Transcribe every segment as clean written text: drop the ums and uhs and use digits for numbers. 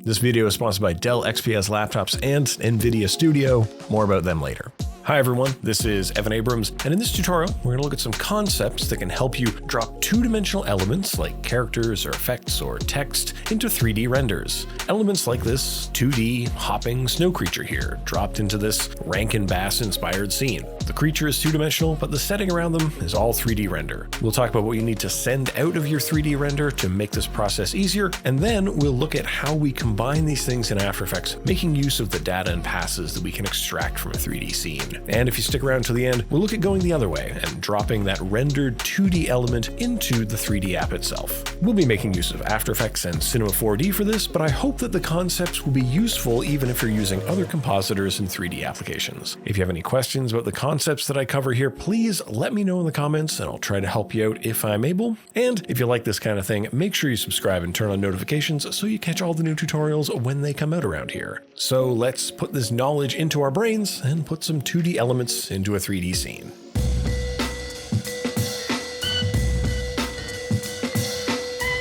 This video is sponsored by Dell XPS laptops and NVIDIA Studio. More about them later. Hi everyone, this is Evan Abrams, and in this tutorial, we're going to look at some concepts that can help you drop two-dimensional elements like characters or effects or text into 3D renders. Elements like this 2D hopping snow creature here, dropped into this Rankin Bass inspired scene. The creature is two-dimensional, but the setting around them is all 3D render. We'll talk about what you need to send out of your 3D render to make this process easier, and then we'll look at how we combine these things in After Effects, making use of the data and passes that we can extract from a 3D scene. And if you stick around to the end, we'll look at going the other way and dropping that rendered 2D element into the 3D app itself. We'll be making use of After Effects and Cinema 4D for this, but I hope that the concepts will be useful even if you're using other compositors and 3D applications. If you have any questions about the concepts that I cover here, please let me know in the comments and I'll try to help you out if I'm able. And if you like this kind of thing, make sure you subscribe and turn on notifications so you catch all the new tutorials when they come out around here. So let's put this knowledge into our brains and put some 2D elements into a 3D scene.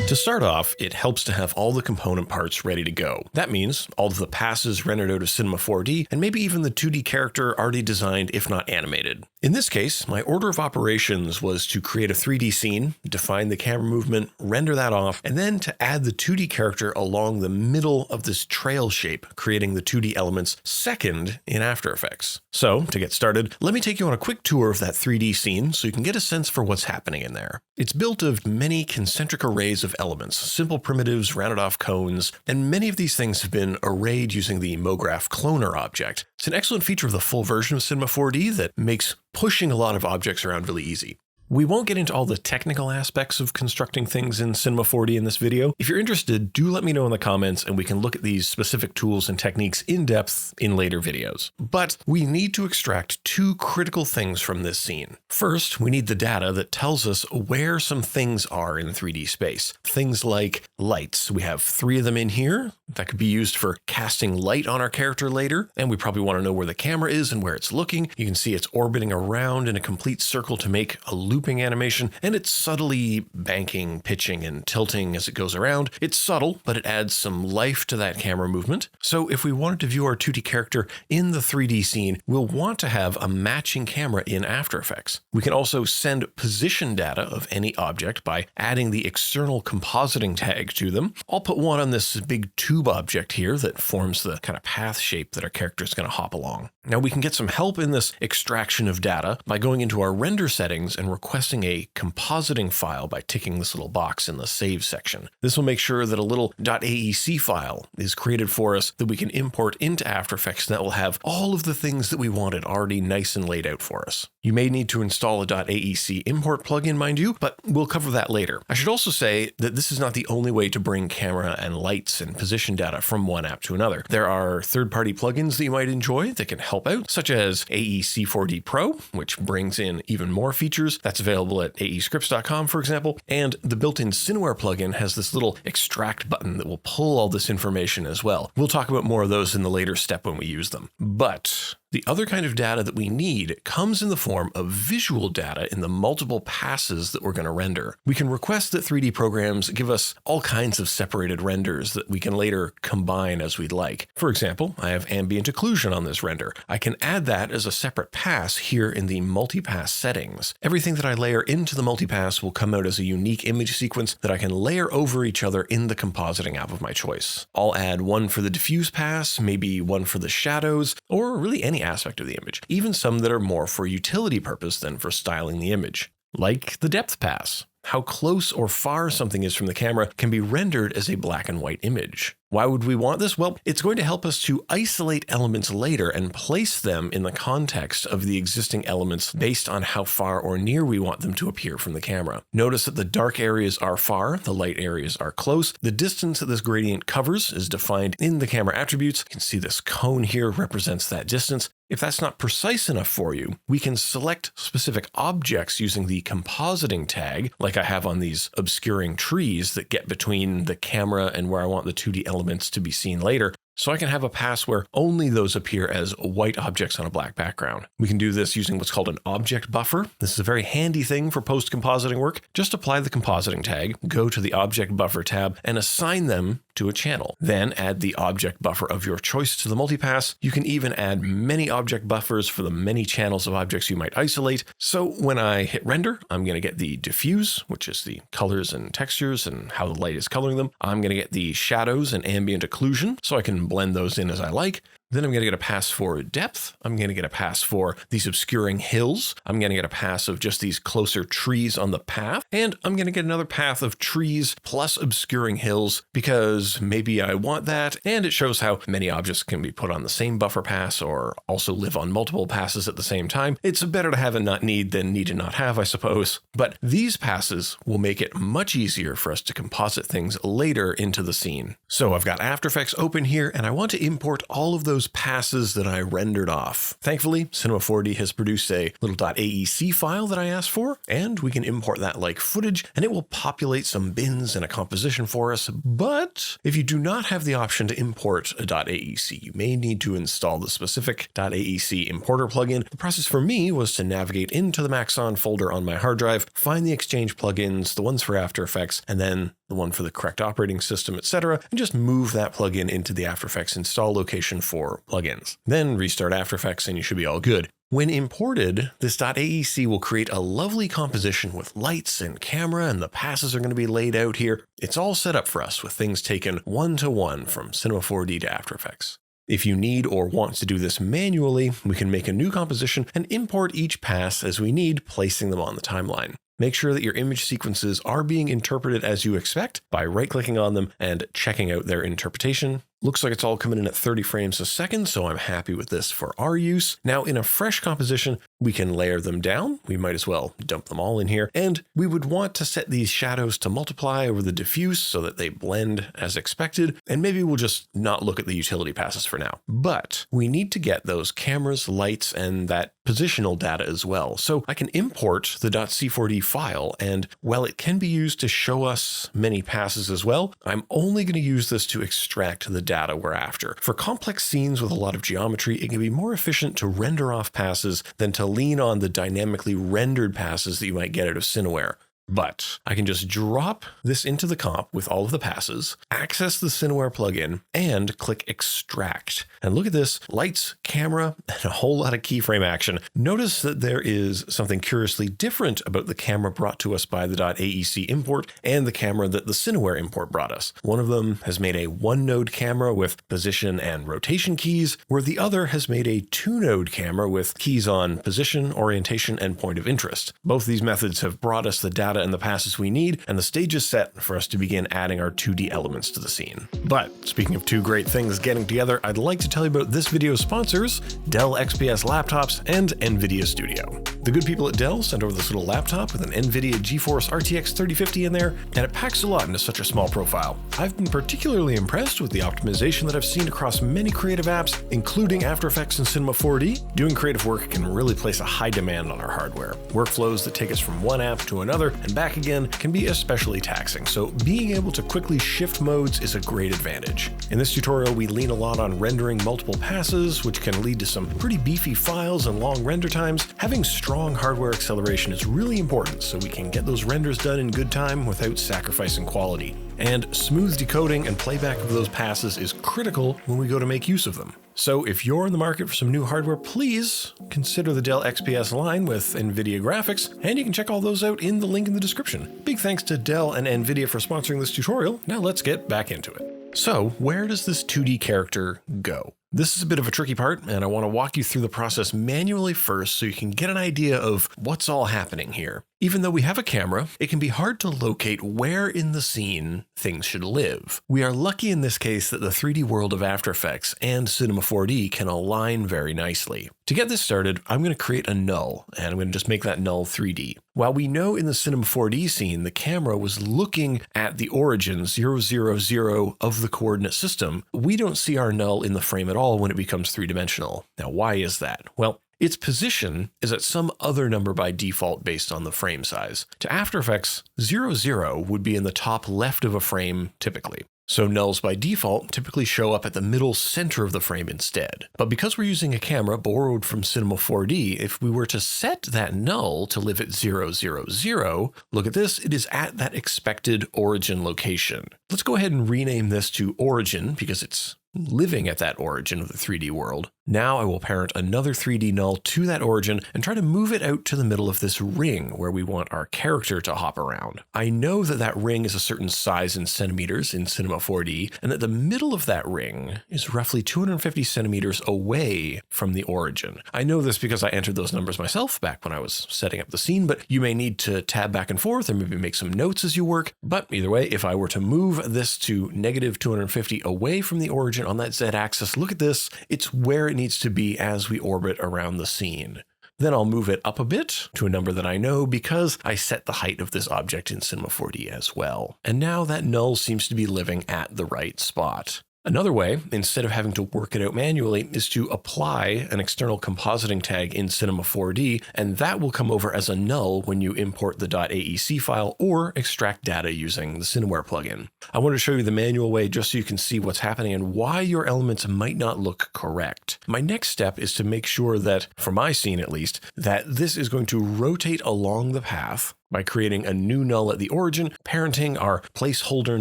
To start off, it helps to have all the component parts ready to go. That means all of the passes rendered out of Cinema 4D, and maybe even the 2D character already designed, if not animated. In this case, my order of operations was to create a 3D scene, define the camera movement, render that off, and then to add the 2D character along the middle of this trail shape, creating the 2D elements second in After Effects. So, to get started, let me take you on a quick tour of that 3D scene so you can get a sense for what's happening in there. It's built of many concentric arrays of elements, simple primitives, rounded off cones, and many of these things have been arrayed using the MoGraph cloner object. It's an excellent feature of the full version of Cinema 4D that makes pushing a lot of objects around really easy. We won't get into all the technical aspects of constructing things in Cinema 4D in this video. If you're interested, do let me know in the comments and we can look at these specific tools and techniques in depth in later videos. But we need to extract two critical things from this scene. First, we need the data that tells us where some things are in 3D space. Things like lights. We have 3 of them in here. That could be used for casting light on our character later, and we probably want to know where the camera is and where it's looking. You can see it's orbiting around in a complete circle to make a looping animation, and it's subtly banking, pitching, and tilting as it goes around. It's subtle, but it adds some life to that camera movement. So if we wanted to view our 2D character in the 3D scene, we'll want to have a matching camera in After Effects. We can also send position data of any object by adding the external compositing tag to them. I'll put one on this big tube object here that forms the kind of path shape that our character is going to hop along. Now we can get some help in this extraction of data by going into our render settings and requesting a compositing file by ticking this little box in the save section. This will make sure that a little .aec file is created for us that we can import into After Effects, and that will have all of the things that we wanted already nice and laid out for us. You may need to install a .aec import plugin, mind you, but we'll cover that later. I should also say that this is not the only way to bring camera and lights and position data from one app to another. There are third-party plugins that you might enjoy that can help out, such as AEC4D Pro, which brings in even more features. That's available at aescripts.com, for example, and the built-in Cineware plugin has this little extract button that will pull all this information as well. We'll talk about more of those in the later step when we use them. But the other kind of data that we need comes in the form of visual data in the multiple passes that we're going to render. We can request that 3D programs give us all kinds of separated renders that we can later combine as we'd like. For example, I have ambient occlusion on this render. I can add that as a separate pass here in the multipass settings. Everything that I layer into the multipass will come out as a unique image sequence that I can layer over each other in the compositing app of my choice. I'll add one for the diffuse pass, maybe one for the shadows, or really any aspect of the image, even some that are more for utility purpose than for styling the image, like the depth pass. How close or far something is from the camera can be rendered as a black and white image. Why would we want this? Well, it's going to help us to isolate elements later and place them in the context of the existing elements based on how far or near we want them to appear from the camera. Notice that the dark areas are far, the light areas are close. The distance that this gradient covers is defined in the camera attributes. You can see this cone here represents that distance. If that's not precise enough for you, we can select specific objects using the compositing tag, like I have on these obscuring trees that get between the camera and where I want the 2D elements to be seen later. So I can have a pass where only those appear as white objects on a black background. We can do this using what's called an object buffer. This is a very handy thing for post-compositing work. Just apply the compositing tag, go to the object buffer tab, and assign them to a channel. Then add the object buffer of your choice to the multipass. You can even add many object buffers for the many channels of objects you might isolate. So when I hit render, I'm going to get the diffuse, which is the colors and textures and how the light is coloring them. I'm going to get the shadows and ambient occlusion, so I can blend those in as I like. Then I'm going to get a pass for depth. I'm going to get a pass for these obscuring hills. I'm going to get a pass of just these closer trees on the path. And I'm going to get another path of trees plus obscuring hills because maybe I want that. And it shows how many objects can be put on the same buffer pass or also live on multiple passes at the same time. It's better to have and not need than need to not have, I suppose. But these passes will make it much easier for us to composite things later into the scene. So I've got After Effects open here and I want to import all of those passes that I rendered off. Thankfully, Cinema 4D has produced a little .aec file that I asked for, and we can import that like footage, and it will populate some bins and a composition for us. But if you do not have the option to import a .aec, you may need to install the specific .aec importer plugin. The process for me was to navigate into the Maxon folder on my hard drive, find the Exchange plugins, the ones for After Effects, and then the one for the correct operating system, etc., and just move that plugin into the After Effects install location for plugins. Then restart After Effects and you should be all good. When imported, this .aec will create a lovely composition with lights and camera, and the passes are going to be laid out here. It's all set up for us with things taken one-to-one from Cinema 4D to After Effects. If you need or want to do this manually, we can make a new composition and import each pass as we need, placing them on the timeline. Make sure that your image sequences are being interpreted as you expect by right-clicking on them and checking out their interpretation. Looks like it's all coming in at 30 frames a second, so I'm happy with this for our use. Now, in a fresh composition, we can layer them down. We might as well dump them all in here. And we would want to set these shadows to multiply over the diffuse so that they blend as expected. And maybe we'll just not look at the utility passes for now. But we need to get those cameras, lights, and that positional data as well. So I can import the .c4d file, and while it can be used to show us many passes as well, I'm only going to use this to extract the data we're after. For complex scenes with a lot of geometry, it can be more efficient to render off passes than to lean on the dynamically rendered passes that you might get out of Cineware. But I can just drop this into the comp with all of the passes, access the Cineware plugin, and click Extract. And look at this, lights, camera, and a whole lot of keyframe action. Notice that there is something curiously different about the camera brought to us by the .aec import and the camera that the Cineware import brought us. One of them has made a one-node camera with position and rotation keys, where the other has made a two-node camera with keys on position, orientation, and point of interest. Both these methods have brought us the data and the passes we need, and the stage is set for us to begin adding our 2D elements to the scene. But speaking of two great things getting together, I'd like to tell you about this video's sponsors, Dell XPS laptops and NVIDIA Studio. The good people at Dell sent over this little laptop with an NVIDIA GeForce RTX 3050 in there, and it packs a lot into such a small profile. I've been particularly impressed with the optimization that I've seen across many creative apps, including After Effects and Cinema 4D. Doing creative work can really place a high demand on our hardware. Workflows that take us from one app to another and back again can be especially taxing, so being able to quickly shift modes is a great advantage. In this tutorial, we lean a lot on rendering multiple passes, which can lead to some pretty beefy files and long render times. Having strong hardware acceleration is really important so we can get those renders done in good time without sacrificing quality. And smooth decoding and playback of those passes is critical when we go to make use of them. So if you're in the market for some new hardware, please consider the Dell XPS line with NVIDIA graphics, and you can check all those out in the link in the description. Big thanks to Dell and NVIDIA for sponsoring this tutorial. Now let's get back into it. So where does this 2D character go? This is a bit of a tricky part, and I want to walk you through the process manually first so you can get an idea of what's all happening here. Even though we have a camera, it can be hard to locate where in the scene things should live. We are lucky in this case that the 3D world of After Effects and Cinema 4D can align very nicely. To get this started, I'm going to create a null, and I'm going to just make that null 3D. While we know in the Cinema 4D scene the camera was looking at the origin 0, 0, 0 of the coordinate system, we don't see our null in the frame at all when it becomes three-dimensional. Now, why is that? Well, its position is at some other number by default based on the frame size. To After Effects, 0, 0 would be in the top left of a frame typically. So nulls by default typically show up at the middle center of the frame instead. But because we're using a camera borrowed from Cinema 4D, if we were to set that null to live at 0, 0, 0, look at this, it is at that expected origin location. Let's go ahead and rename this to origin because it's living at that origin of the 3D world. Now I will parent another 3D null to that origin and try to move it out to the middle of this ring where we want our character to hop around. I know that that ring is a certain size in centimeters in Cinema 4D, and that the middle of that ring is roughly 250 centimeters away from the origin. I know this because I entered those numbers myself back when I was setting up the scene, but you may need to tab back and forth or maybe make some notes as you work. But either way, if I were to move this to negative 250 away from the origin on that Z-axis, look at this, it's where it needs to be as we orbit around the scene. Then I'll move it up a bit to a number that I know because I set the height of this object in Cinema 4D as well. And now that null seems to be living at the right spot. Another way, instead of having to work it out manually, is to apply an external compositing tag in Cinema 4D, and that will come over as a null when you import the .aec file or extract data using the Cineware plugin. I want to show you the manual way just so you can see what's happening and why your elements might not look correct. My next step is to make sure that, for my scene at least, that this is going to rotate along the path by creating a new null at the origin, parenting our placeholder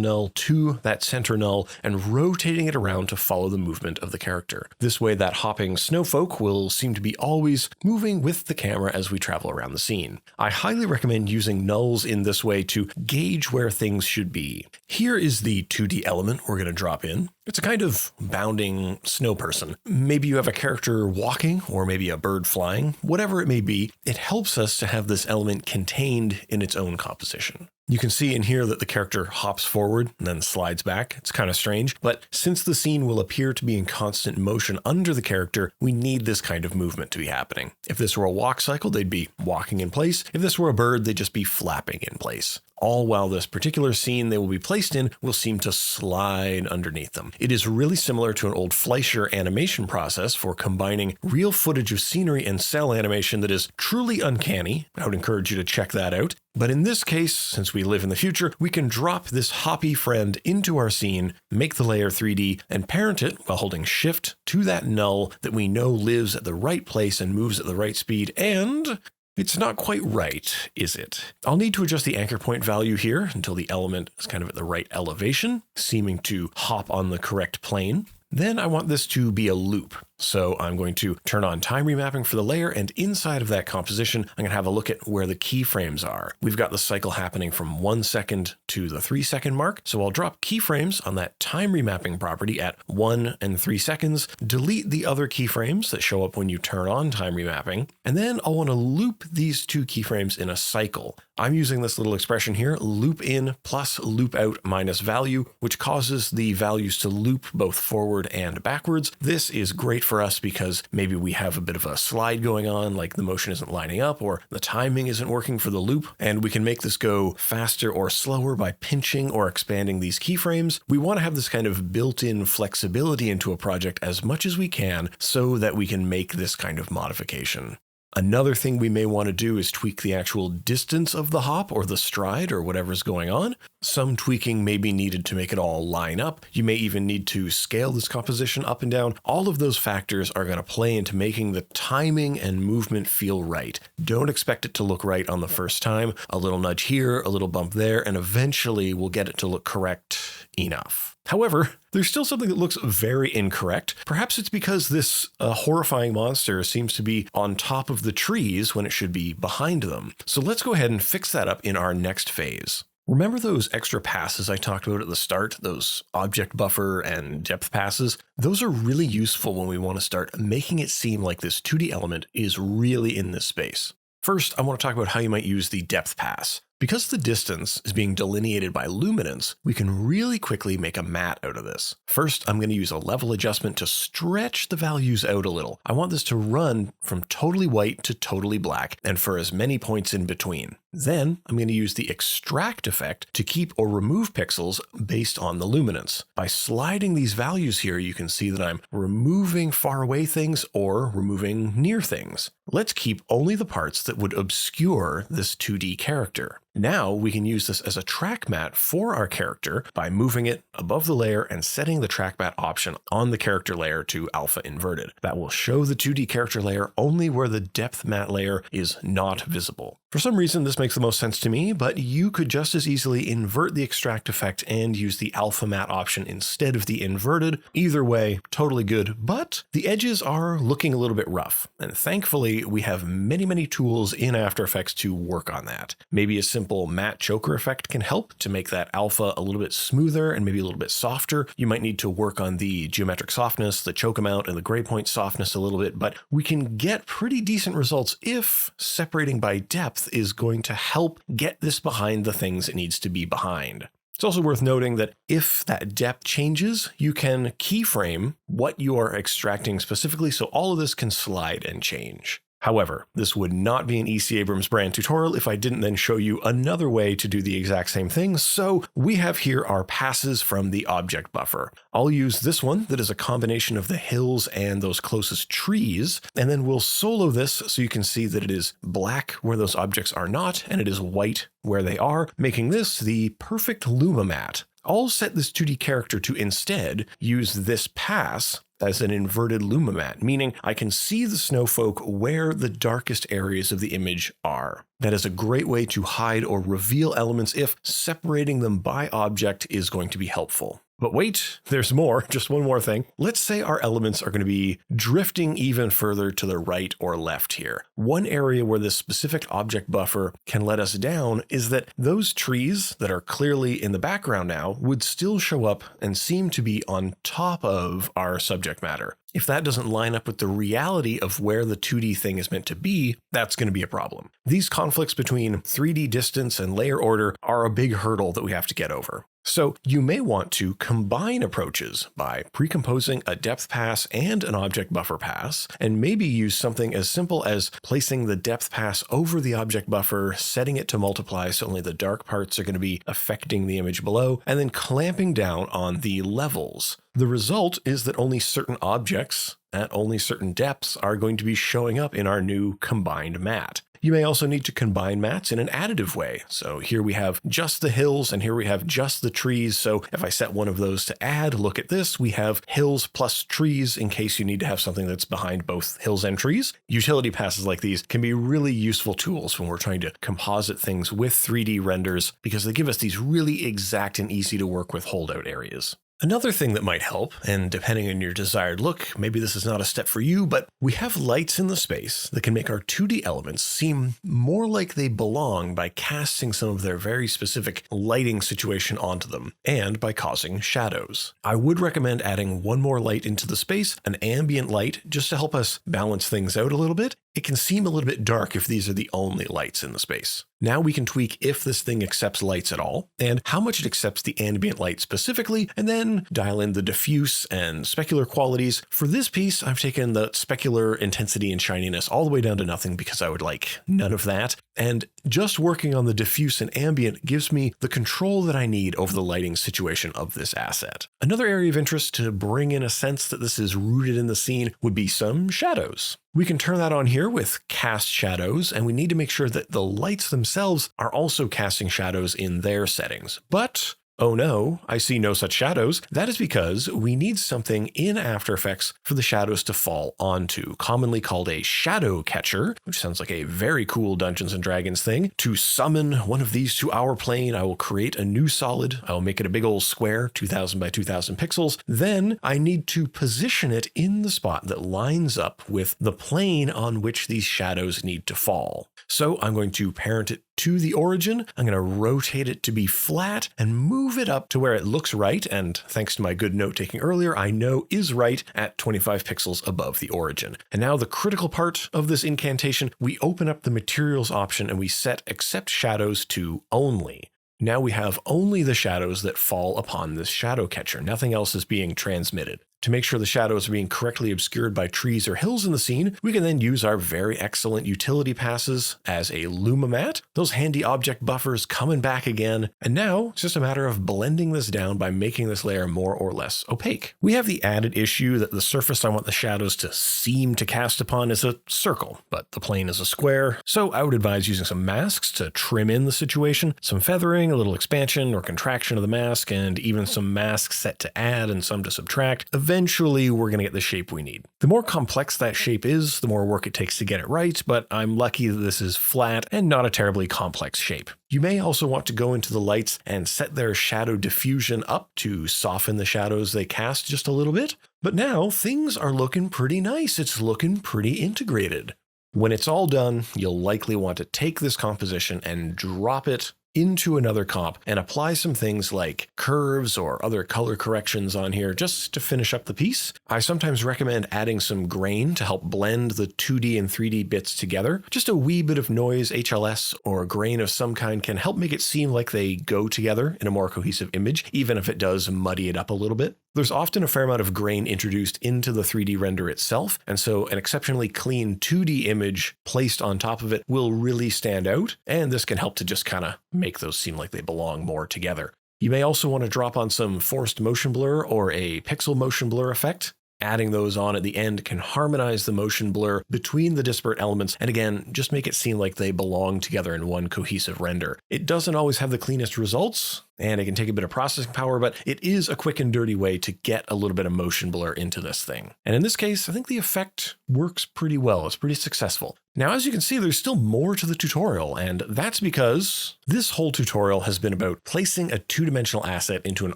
null to that center null, and rotating it around to follow the movement of the character. This way that hopping snowfolk will seem to be always moving with the camera as we travel around the scene. I highly recommend using nulls in this way to gauge where things should be. Here is the 2D element we're going to drop in. It's a kind of bounding snow person. Maybe you have a character walking or maybe a bird flying. Whatever it may be, it helps us to have this element contained in its own composition. You can see in here that the character hops forward and then slides back. It's kind of strange, but since the scene will appear to be in constant motion under the character, we need this kind of movement to be happening. If this were a walk cycle, they'd be walking in place. If this were a bird, they'd just be flapping in place. All while this particular scene they will be placed in will seem to slide underneath them. It is really similar to an old Fleischer animation process for combining real footage of scenery and cell animation that is truly uncanny. I would encourage you to check that out. But in this case, since we live in the future, we can drop this hoppy friend into our scene, make the layer 3D, and parent it while holding Shift to that null that we know lives at the right place and moves at the right speed, and it's not quite right, is it? I'll need to adjust the anchor point value here until the element is kind of at the right elevation, seeming to hop on the correct plane. Then I want this to be a loop. So I'm going to turn on time remapping for the layer, and inside of that composition, I'm going to have a look at where the keyframes are. We've got the cycle happening from 1 second to the 3 second mark. So I'll drop keyframes on that time remapping property at 1 and 3 seconds, delete the other keyframes that show up when you turn on time remapping, and then I'll want to loop these two keyframes in a cycle. I'm using this little expression here, loop in plus loop out minus value, which causes the values to loop both forward and backwards. This is great for us because maybe we have a bit of a slide going on, like the motion isn't lining up or the timing isn't working for the loop, and we can make this go faster or slower by pinching or expanding these keyframes. We want to have this kind of built-in flexibility into a project as much as we can so that we can make this kind of modification. Another thing we may want to do is tweak the actual distance of the hop or the stride or whatever's going on. Some tweaking may be needed to make it all line up. You may even need to scale this composition up and down. All of those factors are going to play into making the timing and movement feel right. Don't expect it to look right on the first time. A little nudge here, a little bump there, and eventually we'll get it to look correct enough. However, there's still something that looks very incorrect. Perhaps it's because this horrifying monster seems to be on top of the trees when it should be behind them. So let's go ahead and fix that up in our next phase. Remember those extra passes I talked about at the start, those object buffer and depth passes? Those are really useful when we want to start making it seem like this 2D element is really in this space. First, I want to talk about how you might use the depth pass. Because the distance is being delineated by luminance, we can really quickly make a matte out of this. First, I'm going to use a level adjustment to stretch the values out a little. I want this to run from totally white to totally black, and for as many points in between. Then, I'm going to use the extract effect to keep or remove pixels based on the luminance. By sliding these values here, you can see that I'm removing far away things or removing near things. Let's keep only the parts that would obscure this 2D character. Now we can use this as a track matte for our character by moving it above the layer and setting the track matte option on the character layer to alpha inverted. That will show the 2D character layer only where the depth matte layer is not visible. For some reason, this makes the most sense to me, but you could just as easily invert the extract effect and use the alpha matte option instead of the inverted. Either way, totally good, but the edges are looking a little bit rough. And thankfully, we have many tools in After Effects to work on that. Maybe a simple matte choker effect can help to make that alpha a little bit smoother and maybe a little bit softer. You might need to work on the geometric softness, the choke amount, and the gray point softness a little bit, but we can get pretty decent results if separating by depth is going to help get this behind the things it needs to be behind. It's also worth noting that if that depth changes, you can keyframe what you are extracting specifically, so all of this can slide and change. However, this would not be an E.C. Abrams brand tutorial if I didn't then show you another way to do the exact same thing, so we have here our passes from the object buffer. I'll use this one that is a combination of the hills and those closest trees, and then we'll solo this so you can see that it is black where those objects are not, and it is white where they are, making this the perfect Luma matte. I'll set this 2D character to instead use this pass as an inverted Luma matte, meaning I can see the snowfolk where the darkest areas of the image are. That is a great way to hide or reveal elements if separating them by object is going to be helpful. But wait, there's more, just one more thing. Let's say our elements are going to be drifting even further to the right or left here. One area where this specific object buffer can let us down is that those trees that are clearly in the background now would still show up and seem to be on top of our subject matter. If that doesn't line up with the reality of where the 2D thing is meant to be, that's going to be a problem. These conflicts between 3D distance and layer order are a big hurdle that we have to get over. So you may want to combine approaches by precomposing a depth pass and an object buffer pass, and maybe use something as simple as placing the depth pass over the object buffer, setting it to multiply so only the dark parts are going to be affecting the image below, and then clamping down on the levels. The result is that only certain objects at only certain depths are going to be showing up in our new combined matte. You may also need to combine mattes in an additive way. So here we have just the hills and here we have just the trees. So if I set one of those to add, look at this, we have hills plus trees in case you need to have something that's behind both hills and trees. Utility passes like these can be really useful tools when we're trying to composite things with 3D renders because they give us these really exact and easy to work with holdout areas. Another thing that might help, and depending on your desired look, maybe this is not a step for you, but we have lights in the space that can make our 2D elements seem more like they belong by casting some of their very specific lighting situation onto them, and by causing shadows. I would recommend adding one more light into the space, an ambient light, just to help us balance things out a little bit. It can seem a little bit dark if these are the only lights in the space. Now we can tweak if this thing accepts lights at all, and how much it accepts the ambient light specifically, and then dial in the diffuse and specular qualities. For this piece, I've taken the specular intensity and shininess all the way down to nothing because I would like none of that. And just working on the diffuse and ambient gives me the control that I need over the lighting situation of this asset. Another area of interest to bring in a sense that this is rooted in the scene would be some shadows. We can turn that on here with cast shadows, and we need to make sure that the lights themselves are also casting shadows in their settings. But oh no, I see no such shadows. That is because we need something in After Effects for the shadows to fall onto, commonly called a shadow catcher, which sounds like a very cool Dungeons and Dragons thing. To summon one of these to our plane, I will create a new solid. I will make it a big old square, 2000 by 2000 pixels. Then I need to position it in the spot that lines up with the plane on which these shadows need to fall. So I'm going to parent it to the origin. I'm going to rotate it to be flat and move it up to where it looks right, and thanks to my good note taking earlier, I know is right at 25 pixels above the origin. And now the critical part of this incantation, we open up the materials option and we set accept shadows to only. Now we have only the shadows that fall upon this shadow catcher. Nothing else is being transmitted. To make sure the shadows are being correctly obscured by trees or hills in the scene, we can then use our very excellent utility passes as a luma mat, those handy object buffers coming back again, and now it's just a matter of blending this down by making this layer more or less opaque. We have the added issue that the surface I want the shadows to seem to cast upon is a circle, but the plane is a square, so I would advise using some masks to trim in the situation, some feathering, a little expansion or contraction of the mask, and even some masks set to add and some to subtract. Eventually, we're going to get the shape we need. The more complex that shape is, the more work it takes to get it right, but I'm lucky that this is flat and not a terribly complex shape. You may also want to go into the lights and set their shadow diffusion up to soften the shadows they cast just a little bit. But now things are looking pretty nice. It's looking pretty integrated. When it's all done, you'll likely want to take this composition and drop it into another comp and apply some things like curves or other color corrections on here just to finish up the piece. I sometimes recommend adding some grain to help blend the 2D and 3D bits together. Just a wee bit of noise, HLS, or grain of some kind can help make it seem like they go together in a more cohesive image, even if it does muddy it up a little bit. There's often a fair amount of grain introduced into the 3D render itself, and so an exceptionally clean 2D image placed on top of it will really stand out, and this can help to just kind of make those seem like they belong more together. You may also want to drop on some forced motion blur or a pixel motion blur effect. Adding those on at the end can harmonize the motion blur between the disparate elements and again, just make it seem like they belong together in one cohesive render. It doesn't always have the cleanest results, and it can take a bit of processing power, but it is a quick and dirty way to get a little bit of motion blur into this thing. And in this case, I think the effect works pretty well. It's pretty successful. Now, as you can see, there's still more to the tutorial, and that's because this whole tutorial has been about placing a two-dimensional asset into an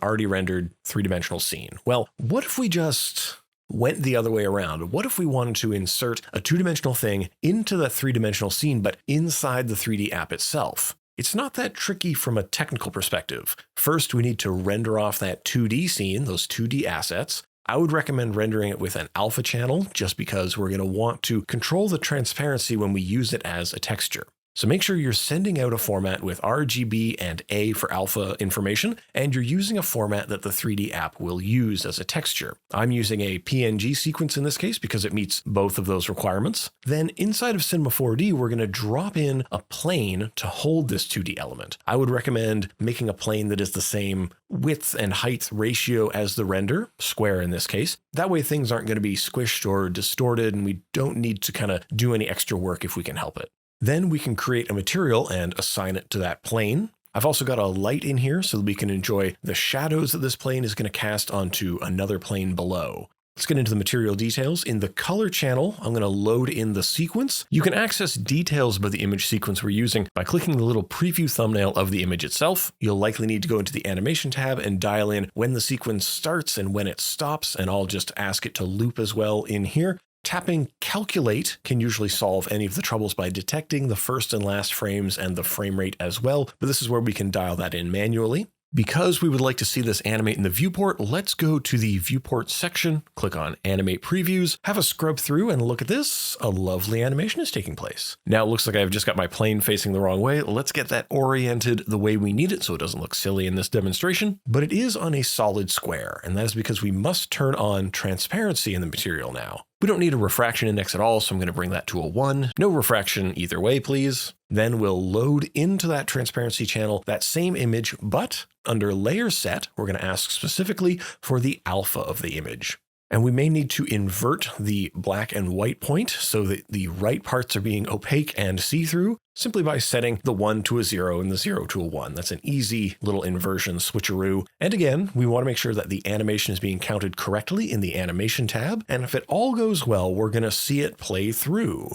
already rendered three-dimensional scene. Well, what if we just went the other way around? What if we wanted to insert a two-dimensional thing into the three-dimensional scene, but inside the 3D app itself? It's not that tricky from a technical perspective. First, we need to render off that 2D scene, those 2D assets. I would recommend rendering it with an alpha channel just because we're going to want to control the transparency when we use it as a texture. So make sure you're sending out a format with RGB and A for alpha information, and you're using a format that the 3D app will use as a texture. I'm using a PNG sequence in this case because it meets both of those requirements. Then inside of Cinema 4D, we're going to drop in a plane to hold this 2D element. I would recommend making a plane that is the same width and height ratio as the render, square in this case. That way things aren't going to be squished or distorted, and we don't need to kind of do any extra work if we can help it. Then we can create a material and assign it to that plane. I've also got a light in here so that we can enjoy the shadows that this plane is going to cast onto another plane below. Let's get into the material details. In the color channel, I'm going to load in the sequence. You can access details about the image sequence we're using by clicking the little preview thumbnail of the image itself. You'll likely need to go into the animation tab and dial in when the sequence starts and when it stops, and I'll just ask it to loop as well in here. Tapping calculate can usually solve any of the troubles by detecting the first and last frames and the frame rate as well, but this is where we can dial that in manually. Because we would like to see this animate in the viewport, let's go to the viewport section, click on animate previews, have a scrub through and look at this. A lovely animation is taking place. Now it looks like I've just got my plane facing the wrong way. Let's get that oriented the way we need it so it doesn't look silly in this demonstration, but it is on a solid square, and that is because we must turn on transparency in the material now. We don't need a refraction index at all, so I'm going to bring that to a 1. No refraction either way, please. Then we'll load into that transparency channel that same image, but under layer set, we're going to ask specifically for the alpha of the image. And we may need to invert the black and white point so that the right parts are being opaque and see-through simply by setting the 1 to a 0 and the 0 to a 1. That's an easy little inversion switcheroo. And again, we want to make sure that the animation is being counted correctly in the animation tab. And if it all goes well, we're going to see it play through.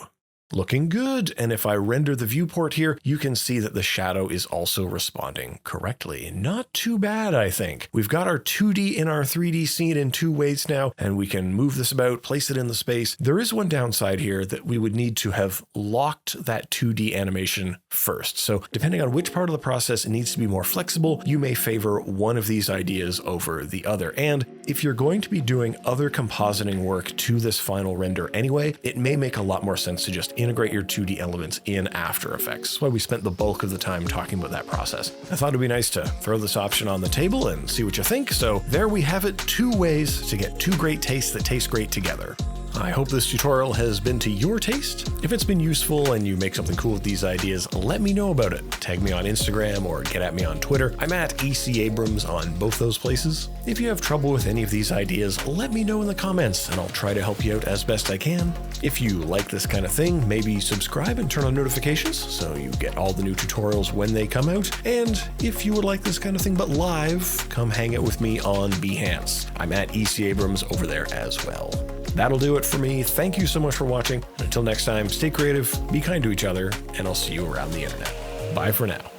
Looking good, and if I render the viewport here, you can see that the shadow is also responding correctly. Not too bad, I think. We've got our 2D in our 3D scene in 2 ways now, and we can move this about, place it in the space. There is one downside here that we would need to have locked that 2D animation first. So depending on which part of the process it needs to be more flexible, you may favor one of these ideas over the other. And if you're going to be doing other compositing work to this final render anyway, it may make a lot more sense to just integrate your 2D elements in After Effects. That's why we spent the bulk of the time talking about that process. I thought it'd be nice to throw this option on the table and see what you think. So there we have it, 2 ways to get 2 great tastes that taste great together. I hope this tutorial has been to your taste. If it's been useful and you make something cool with these ideas, let me know about it. Tag me on Instagram or get at me on Twitter. I'm at EC Abrams on both those places. If you have trouble with any of these ideas, let me know in the comments and I'll try to help you out as best I can. If you like this kind of thing, maybe subscribe and turn on notifications so you get all the new tutorials when they come out. And if you would like this kind of thing but live, come hang out with me on Behance. I'm at EC Abrams over there as well. That'll do it for me. Thank you so much for watching. Until next time, stay creative, be kind to each other, and I'll see you around the internet. Bye for now.